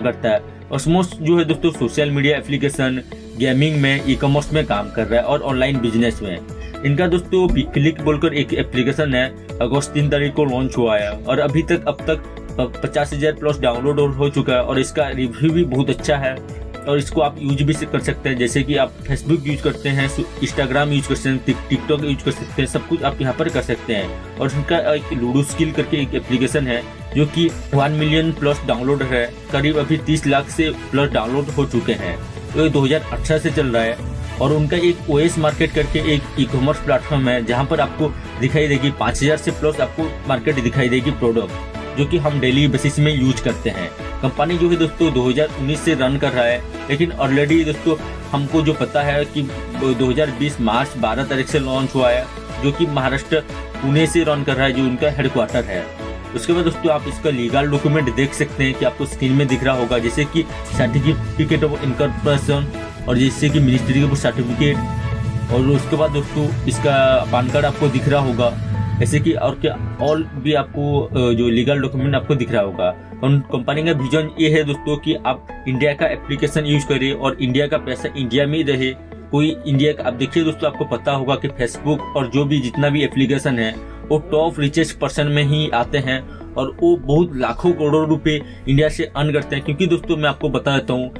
करता है। ऑसमोस जो है दोस्तों सोशल मीडिया एप्लीकेशन, गेमिंग में, ई कॉमर्स में काम कर रहा है और ऑनलाइन बिजनेस में। इनका दोस्तों क्लिक बोलकर एक एप्लीकेशन है, अगस्त 3 तारीख को लॉन्च हुआ है और अभी तक अब तक 50,000 प्लस डाउनलोड हो चुका है और इसका रिव्यू भी बहुत अच्छा है और इसको आप यूज भी कर सकते हैं। जैसे कि आप फेसबुक यूज करते हैं, इंस्टाग्राम यूज कर सकते हैं, टिकटॉक यूज कर सकते हैं, सब कुछ आप यहाँ पर कर सकते हैं। और इनका एक लूडो स्किल करके एक एप्लीकेशन है जो कि 1 मिलियन प्लस डाउनलोड है, करीब अभी 30 लाख से प्लस डाउनलोड हो चुके हैं। तो 2018 से चल रहा है और उनका एक ओएस मार्केट करके एक ई कॉमर्स प्लेटफॉर्म है जहाँ पर आपको दिखाई देगी 5,000 से प्लस आपको मार्केट दिखाई देगी प्रोडक्ट, जो कि हम डेली बेसिस में यूज करते हैं। कंपनी जो है दोस्तों 2019 से रन कर रहा है, लेकिन ऑलरेडी दोस्तों हमको जो पता है कि 2020 मार्च 12 तारीख से लॉन्च हुआ है, जो कि महाराष्ट्र पुणे से रन कर रहा है, जो उनका हेडक्वार्टर है। उसके बाद दोस्तों आप इसका लीगल डॉक्यूमेंट देख सकते हैं कि आपको स्क्रीन में दिख रहा होगा, जैसे कि सर्टिफिकेट ऑफ इनकॉर्पोरेशन और जैसे कि मिनिस्ट्री का सर्टिफिकेट, और उसके बाद दोस्तों इसका पैन कार्ड आपको दिख रहा होगा, ऐसे कि और क्या ऑल भी आपको जो लीगल डॉक्यूमेंट आपको दिख रहा होगा। और कंपनी का विजन ये है दोस्तों कि आप इंडिया का एप्लीकेशन यूज करें और इंडिया का पैसा इंडिया में ही रहे। कोई इंडिया का, आप देखिए दोस्तों आपको पता होगा कि फेसबुक और जो भी जितना भी एप्लीकेशन है वो टॉप रिचेस्ट पर्सन में ही आते हैं और वो बहुत लाखों करोड़ों रुपए इंडिया से अर्न करते हैं। क्योंकि दोस्तों मैं आपको बता देता हूँ,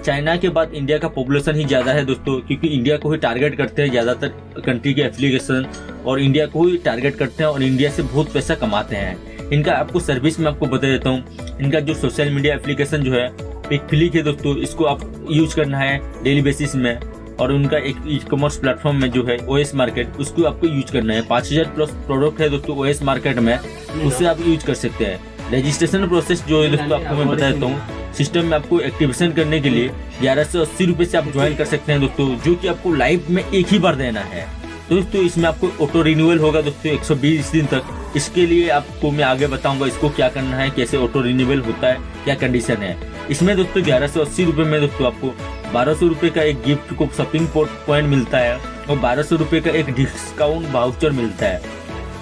चाइना के बाद इंडिया का पॉपुलेशन ही ज्यादा है दोस्तों, क्योंकि इंडिया को ही टारगेट करते हैं ज्यादातर कंट्री के एप्लीकेशन, और इंडिया को ही टारगेट करते हैं और इंडिया से बहुत पैसा कमाते हैं। इनका आपको सर्विस में आपको बता देता हूँ, इनका जो सोशल मीडिया एप्लीकेशन जो है पिकफ्लिक है दोस्तों, इसको आप यूज करना है डेली बेसिस में, और उनका एक ई कॉमर्स प्लेटफॉर्म में जो है ओएस मार्केट, उसको आपको यूज करना है। 5,000 प्लस प्रोडक्ट है दोस्तों ओएस मार्केट में, उससे आप यूज कर सकते हैं। रजिस्ट्रेशन प्रोसेस जो है दोस्तों आपको मैं बता देता हूँ, सिस्टम में आपको एक्टिवेशन करने के लिए 1180 रुपए से आप ज्वाइन कर सकते हैं दोस्तों, जो कि आपको लाइफ में एक ही बार देना है। तो दोस्तों इसमें आपको ऑटो रिन्यूअल होगा दोस्तों 120 दिन तक। इसके लिए आपको मैं आगे बताऊंगा इसको क्या करना है, कैसे ऑटो रिन्यूअल होता है, क्या कंडीशन है। इसमें दोस्तों 1180 रुपए में दोस्तों आपको 1200 रुपए का एक गिफ्ट को शॉपिंग पॉइंट मिलता है और 1200 रुपए का एक डिस्काउंट वाउचर मिलता है।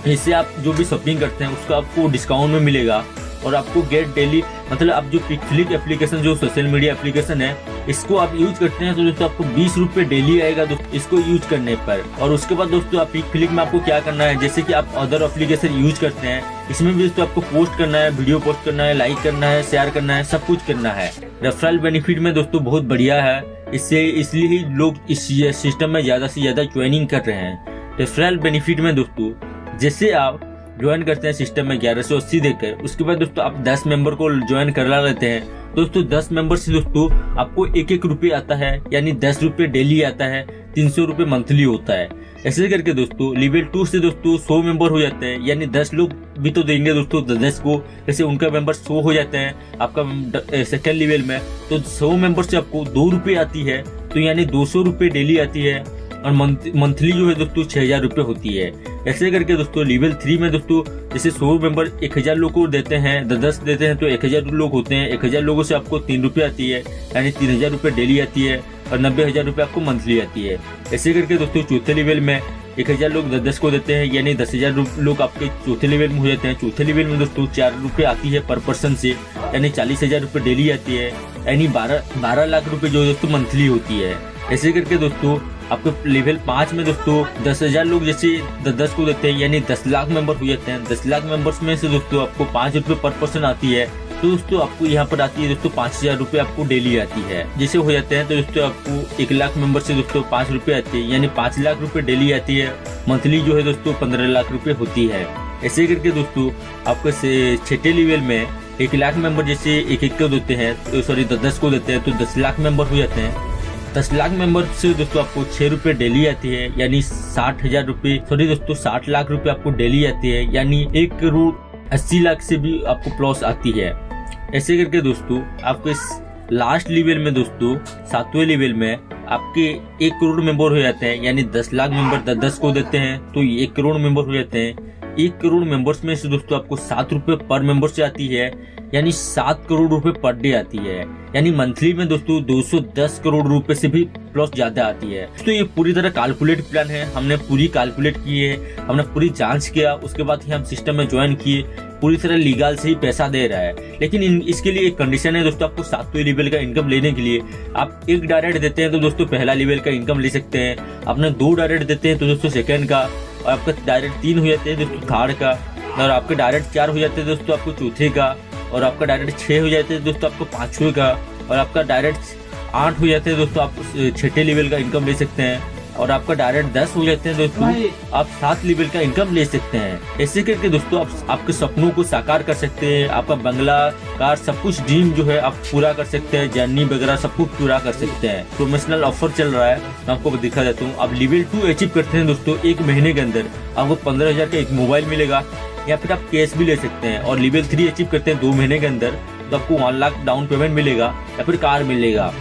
इससे आप जो भी शॉपिंग करते हैं उसका आपको डिस्काउंट में मिलेगा और आपको गेट डेली, मतलब आप जो पिकफ्लिक एप्लीकेशन जो सोशल मीडिया एप्लीकेशन है इसको आप यूज करते हैं तो दोस्तों आपको 20 रुपए डेली आएगा दोस्तों इसको यूज करने पर। और उसके बाद दोस्तों आप पिकफ्लिक में आपको क्या करना है, जैसे कि आप अदर एप्लीकेशन यूज करते हैं, इसमें भी दोस्तों आपको पोस्ट करना है, वीडियो पोस्ट करना है, लाइक करना है, शेयर करना है, सब कुछ करना है। रेफरल बेनिफिट में दोस्तों बहुत बढ़िया है, इससे इसलिए ही लोग इस सिस्टम में ज्यादा से ज्यादा ज्वाइनिंग कर रहे हैं। रेफरल बेनिफिट में दोस्तों जैसे आप ज्वाइन करते हैं सिस्टम में 1180 देकर, उसके बाद दोस्तों आप 10 मेंबर को ज्वाइन करा लेते हैं दोस्तों, 10 मेंबर से दोस्तों आपको 1-1 रुपए आता है, यानी 10 रुपए डेली आता है, 300 रुपए मंथली होता है। ऐसे करके दोस्तों लेवल 2 से दोस्तों 100 मेंबर हो जाते हैं, यानी 10 लोग भी तो देंगे दोस्तों 10 को, जैसे उनका मेंबर 100 हो जाते हैं आपका सेकेंड लेवल में, तो 100 मेंबर से आपको 2 रुपए आती है, तो यानी 200 रुपए डेली आती है और मंथली जो है दोस्तों 6,000 रुपए होती है। ऐसे करके दोस्तों लेवल 3 में दोस्तों जैसे 100 मेंबर 1,000 लोग को देते हैं, 10 देते हैं तो 1,000 लोग होते हैं, 1,000 लोगों से आपको 3 रुपए आती है, यानी 3,000 रुपए डेली आती है और 90,000 रुपए आपको मंथली आती है। ऐसे करके दोस्तों चौथे लेवल में 1,000 लोग 10 को देते हैं, यानी 10,000 लोग आपके चौथे लेवल में हो जाते हैं। चौथे लेवल में दोस्तों 4 रुपए आती है पर पर्सन से, यानी 40,000 रुपए डेली आती है, यानी 12 लाख रुपए जो दोस्तों मंथली होती है। ऐसे करके दोस्तों आपको लेवल 5 में दोस्तों 10,000 लोग जैसे 10 को देते हैं, यानी 10 लाख मेंबर हो जाते हैं। 10 लाख मेंबर्स में से दोस्तों आपको 5 रुपए पर पर्सन आती है, तो दोस्तों आपको यहाँ पर आती है दोस्तों 5,000 रुपए आपको डेली आती है। जैसे हो जाते हैं तो दोस्तों आपको 1 लाख मेंबर से दोस्तों 5 रुपए आती है, यानी 5 लाख रुपए डेली आती है। मंथली जो है दोस्तों 15 लाख रुपए होती है। ऐसे करके दोस्तों आपको छठे लेवल में 1 लाख मेंबर जैसे 1-1 को देते हैं, सॉरी 10 को देते हैं, तो 10 लाख मेंबर हो जाते हैं। 10 लाख मेंबर से दोस्तों आपको 6 रुपए डेली आती है, यानी 60,000 रुपए, सॉरी दोस्तों 60 लाख रुपए आपको डेली आती है, यानी 1 करोड़ 80 लाख से भी आपको प्लस आती है। ऐसे करके दोस्तों आपको इस लास्ट लेवल में दोस्तों 7वें लेवल में आपके 1 करोड़ मेंबर हो जाते हैं, यानी 10 लाख मेंबर 10 को देते हैं तो 1 करोड़ मेंबर हो जाते हैं, 1 करोड़ मेंबर्स में से दोस्तों आपको 7 रुपए पर मेंबर से आती है, यानी 7 करोड़ रुपए पर डे आती है। यानी मंथली में दोस्तों 210 करोड़ रुपए से भी प्लस ज्यादा आती है। तो ये पूरी तरह कैलकुलेट प्लान है, हमने पूरी कैलकुलेट की है, हमने पूरी जांच किया, उसके बाद ही हम सिस्टम में ज्वाइन किए। पूरी तरह लीगल से ही पैसा दे रहा है, लेकिन इसके लिए एक कंडीशन है दोस्तों, आपको 7वें लेवल का इनकम लेने के लिए आप 1 डायरेक्ट देते हैं तो दोस्तों पहला लेवल का इनकम ले सकते हैं, आपने 2 डायरेक्ट देते हैं तो दोस्तों सेकंड का, और आपका डायरेक्ट 3 हो जाते हैं दोस्तों थर्ड का, और आपके डायरेक्ट 4 हो जाते हैं दोस्तों आपको चौथे का, और आपका डायरेक्ट 6 हो जाते हैं दोस्तों आपको 5वें का, और आपका डायरेक्ट 8 हो जाते हैं दोस्तों आप 6ठे लेवल का इनकम ले सकते हैं, और आपका डायरेक्ट 10 हो जाते हैं दोस्तों आप 7 लेवल का इनकम ले सकते हैं। ऐसे करके दोस्तों आप आपके सपनों को साकार कर सकते हैं, आपका बंगला कार सब कुछ ड्रीम जो है आप पूरा कर सकते हैं, जर्नी वगैरह सब कुछ पूरा कर सकते हैं। प्रोमोशनल ऑफर चल रहा है, मैं आपको दिखा देता हूँ। आप लेवल 2 अचीव करते हैं दोस्तों 1 महीने के अंदर आपको 15,000 का एक मोबाइल मिलेगा, या फिर आप कैश भी ले सकते हैं। और लेवल 3 अचीव करते हैं 2 महीने के अंदर तो आपको 1 लाख डाउन पेमेंट मिलेगा या फिर कार मिलेगा।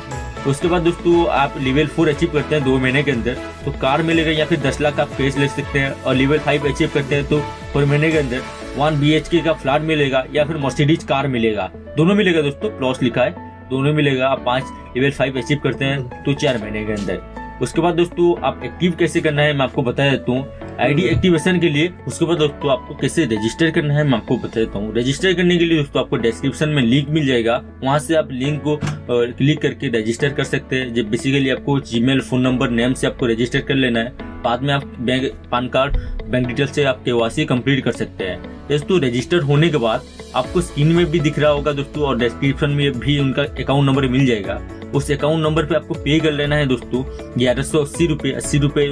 तो उसके बाद दोस्तों आप लेवल 4 अचीव करते हैं 2 महीने के अंदर तो कार मिलेगा या फिर 10 लाख आप कैश ले सकते हैं। और लेवल 5 अचीव करते हैं तो 4 महीने के अंदर 1 BHK का फ्लैट मिलेगा या फिर मर्सिडीज कार मिलेगा, दोनों मिलेगा दोस्तों, प्लस लिखा है दोनों मिलेगा। आप लेवल 5 अचीव करते हैं तो 4 महीने के अंदर। उसके बाद दोस्तों आप एक्टिव कैसे करना है मैं आपको बता देता हूँ। आईडी एक्टिवेशन के लिए उसके बाद दोस्तों आपको कैसे रजिस्टर करना है मैं आपको बता देता हूँ। रजिस्टर करने के लिए दोस्तों आपको डिस्क्रिप्शन में लिंक मिल जाएगा, वहां से आप लिंक को क्लिक करके रजिस्टर कर सकते हैं। जब बेसिकली आपको जीमेल, फोन नंबर, नेम से आपको रजिस्टर कर लेना है। बाद में आप bank, pan card, bank detail से आप KYC कंप्लीट कर सकते हैं। दोस्तों रजिस्टर होने के बाद आपको स्क्रीन में भी दिख रहा होगा दोस्तों, और डिस्क्रिप्शन में भी उनका अकाउंट नंबर मिल जाएगा। उस अकाउंट नंबर पे आपको पे कर लेना है दोस्तों 1180 रुपए, 80 रुपए